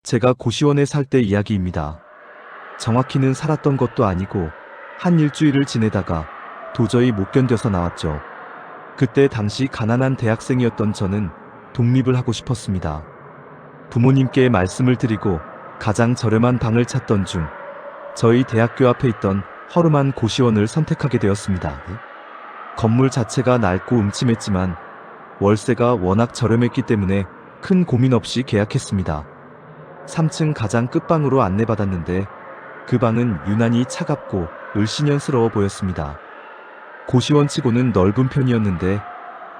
제가 고시원에 살 때 이야기입니다. 정확히는 살았던 것도 아니고 한 일주일을 지내다가 도저히 못 견뎌서 나왔죠. 그때 당시 가난한 대학생이었던 저는 독립을 하고 싶었습니다. 부모님께 말씀을 드리고 가장 저렴한 방을 찾던 중 저희 대학교 앞에 있던 허름한 고시원을 선택하게 되었습니다. 건물 자체가 낡고 음침했지만 월세가 워낙 저렴했기 때문에 큰 고민 없이 계약했습니다. 3층 가장 끝방으로 안내받았는데 그 방은 유난히 차갑고 을씨년스러워 보였습니다. 고시원치고는 넓은 편이었는데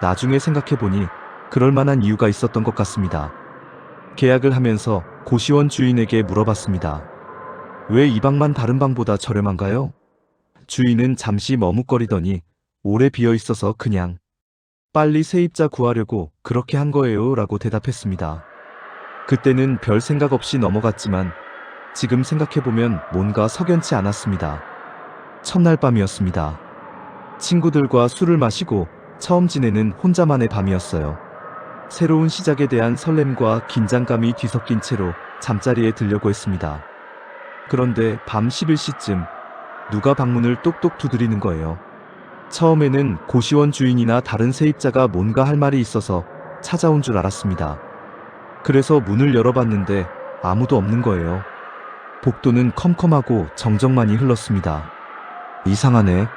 나중에 생각해보니 그럴 만한 이유가 있었던 것 같습니다. 계약을 하면서 고시원 주인에게 물어봤습니다. 왜 이 방만 다른 방보다 저렴한가요? 주인은 잠시 머뭇거리더니 오래 비어 있어서 그냥 빨리 세입자 구하려고 그렇게 한 거예요 라고 대답했습니다. 그때는 별 생각 없이 넘어갔지만 지금 생각해보면 뭔가 석연치 않았습니다. 첫날 밤이었습니다. 친구들과 술을 마시고 처음 지내는 혼자만의 밤이었어요. 새로운 시작에 대한 설렘과 긴장감이 뒤섞인 채로 잠자리에 들려고 했습니다. 그런데 밤 11시쯤 누가 방문을 똑똑 두드리는 거예요. 처음에는 고시원 주인이나 다른 세입자가 뭔가 할 말이 있어서 찾아온 줄 알았습니다. 그래서 문을 열어봤는데 아무도 없는 거예요. 복도는 컴컴하고 정적만이 흘렀습니다. 이상하네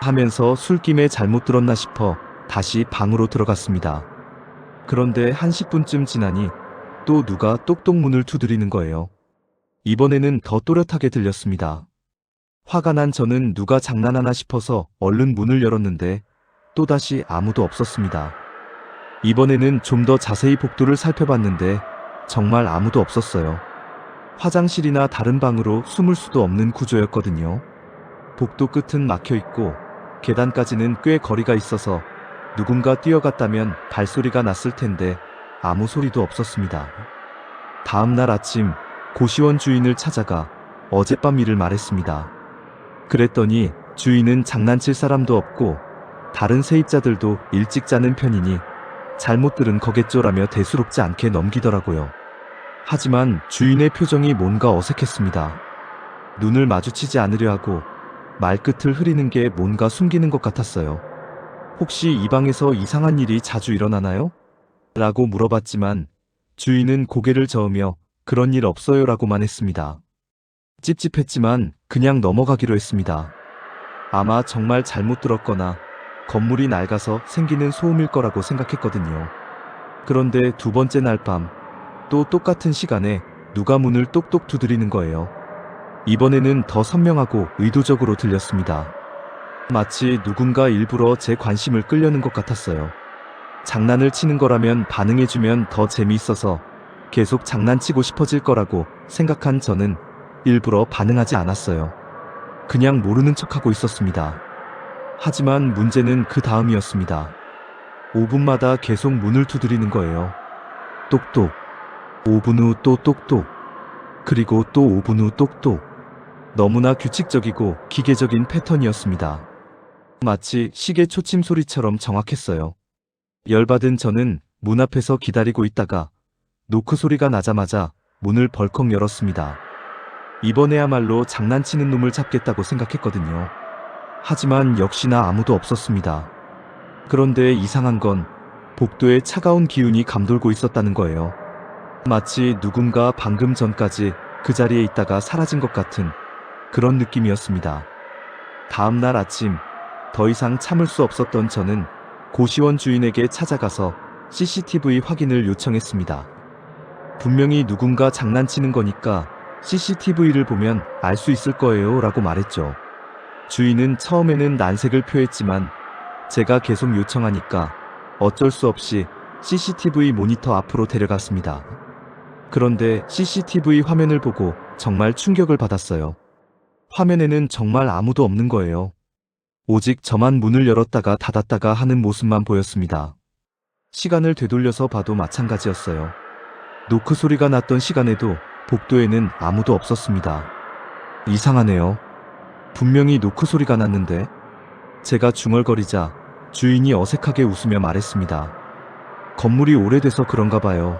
하면서 술김에 잘못 들었나 싶어 다시 방으로 들어갔습니다. 그런데 한 10분쯤 지나니 또 누가 똑똑 문을 두드리는 거예요. 이번에는 더 또렷하게 들렸습니다. 화가 난 저는 누가 장난하나 싶어서 얼른 문을 열었는데 또다시 아무도 없었습니다. 이번에는 좀 더 자세히 복도를 살펴봤는데 정말 아무도 없었어요. 화장실이나 다른 방으로 숨을 수도 없는 구조였거든요. 복도 끝은 막혀있고 계단까지는 꽤 거리가 있어서 누군가 뛰어갔다면 발소리가 났을 텐데 아무 소리도 없었습니다. 다음날 아침 고시원 주인을 찾아가 어젯밤 일을 말했습니다. 그랬더니 주인은 장난칠 사람도 없고 다른 세입자들도 일찍 자는 편이니 잘못 들은 거겠죠라며 대수롭지 않게 넘기더라고요. 하지만 주인의 표정이 뭔가 어색했습니다. 눈을 마주치지 않으려 하고 말끝을 흐리는 게 뭔가 숨기는 것 같았어요. 혹시 이 방에서 이상한 일이 자주 일어나나요? 라고 물어봤지만 주인은 고개를 저으며 그런 일 없어요 라고만 했습니다. 찝찝했지만 그냥 넘어가기로 했습니다. 아마 정말 잘못 들었거나 건물이 낡아서 생기는 소음일 거라고 생각했거든요. 그런데 두 번째 날 밤 또 똑같은 시간에 누가 문을 똑똑 두드리는 거예요. 이번에는 더 선명하고 의도적으로 들렸습니다. 마치 누군가 일부러 제 관심을 끌려는 것 같았어요. 장난을 치는 거라면 반응해주면 더 재미있어서 계속 장난치고 싶어질 거라고 생각한 저는 일부러 반응하지 않았어요. 그냥 모르는 척하고 있었습니다. 하지만 문제는 그 다음이었습니다. 5분마다 계속 문을 두드리는 거예요. 똑똑. 5분 후 또 똑똑. 그리고 또 5분 후 똑똑. 너무나 규칙적이고 기계적인 패턴이었습니다. 마치 시계 초침 소리처럼 정확했어요. 열받은 저는 문 앞에서 기다리고 있다가 노크 소리가 나자마자 문을 벌컥 열었습니다. 이번에야말로 장난치는 놈을 잡겠다고 생각했거든요. 하지만 역시나 아무도 없었습니다. 그런데 이상한 건 복도에 차가운 기운이 감돌고 있었다는 거예요. 마치 누군가 방금 전까지 그 자리에 있다가 사라진 것 같은 그런 느낌이었습니다. 다음날 아침 더 이상 참을 수 없었던 저는 고시원 주인에게 찾아가서 CCTV 확인을 요청했습니다. 분명히 누군가 장난치는 거니까 CCTV를 보면 알 수 있을 거예요 라고 말했죠. 주인은 처음에는 난색을 표했지만 제가 계속 요청하니까 어쩔 수 없이 CCTV 모니터 앞으로 데려갔습니다. 그런데 CCTV 화면을 보고 정말 충격을 받았어요. 화면에는 정말 아무도 없는 거예요. 오직 저만 문을 열었다가 닫았다가 하는 모습만 보였습니다. 시간을 되돌려서 봐도 마찬가지였어요. 노크 소리가 났던 시간에도 복도에는 아무도 없었습니다. 이상하네요. 분명히 노크 소리가 났는데. 제가 중얼거리자 주인이 어색하게 웃으며 말했습니다. 건물이 오래돼서 그런가 봐요.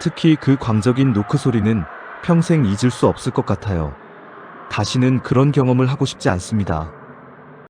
특히 그 광적인 노크 소리는 평생 잊을 수 없을 것 같아요. 다시는 그런 경험을 하고 싶지 않습니다.